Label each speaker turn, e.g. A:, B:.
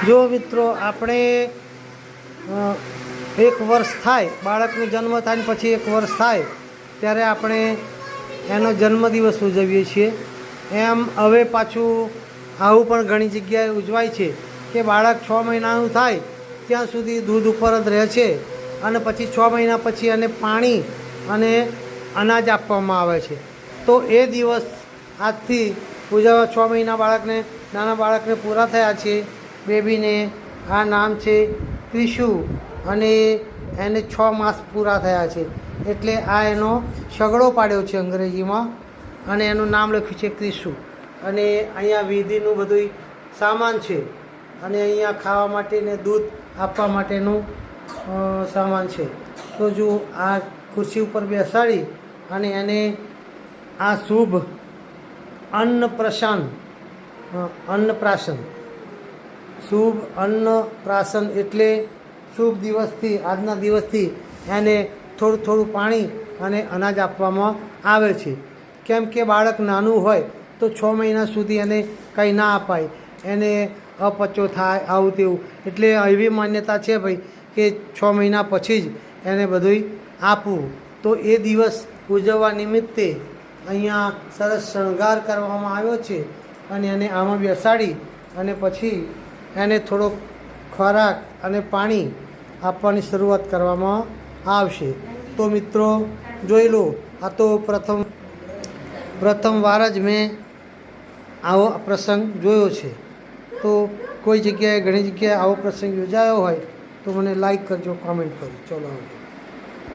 A: જો મિત્રો આપણે એક વર્ષ થાય, બાળકનો જન્મ થાય ને પછી એક વર્ષ થાય ત્યારે આપણે એનો જન્મદિવસ ઉજવીએ છીએ. એમ હવે પાછું આવું પણ ઘણી જગ્યાએ ઉજવાય છે કે બાળક 6 મહિનાનું થાય ત્યાં સુધી દૂધ ઉપર જ રહે છે અને પછી 6 મહિના પછી એને પાણી અને અનાજ આપવામાં આવે છે. તો એ દિવસ આજથી ઉજવવા 6 મહિના બાળકને, નાના બાળકને પૂરા થયા છે. બેબીને આ નામ છે ક્રિશુ અને એને 6 માસ પૂરા થયા છે એટલે આ એનો સગડો પાડ્યો છે અંગ્રેજીમાં અને એનું નામ લખ્યું છે ક્રિશુ. અને અહીંયા વિધિનું બધું સામાન છે અને અહીંયા ખાવા માટે ને દૂધ આપવા માટેનું સામાન છે. તો જો આ ખુરશી ઉપર બેસાડી અને એને આ શુભ અન્નપ્રાશન શુભ અન્નપ્રાશન એટલે શુભ દિવસથી, આજના દિવસથી એને થોડું થોડું પાણી અને અનાજ આપવામાં આવે છે. કેમ કે બાળક નાનું હોય તો 6 મહિના સુધી એને કંઈ ના અપાય, એને અપચો થાય આવું તેવું. એટલે એવી માન્યતા છે ભાઈ કે 6 મહિના પછી જ એને બધું આપવું. તો એ દિવસ ઉજવવા નિમિત્તે અહીંયા સરસ શણગાર કરવામાં આવ્યો છે અને એને આમાં બેસાડી અને પછી એને થોડોક ખોરાક અને પાણી આપવાની શરૂઆત કરવામાં આવશે. તો મિત્રો જોઈ લો, આ તો પ્રથમ વાર જ મેં આવો પ્રસંગ જોયો છે. તો કોઈ જગ્યાએ, ઘણી જગ્યાએ આવો પ્રસંગ યોજાયો હોય તો મને લાઈક કરજો, કોમેન્ટ કરજો. ચલો.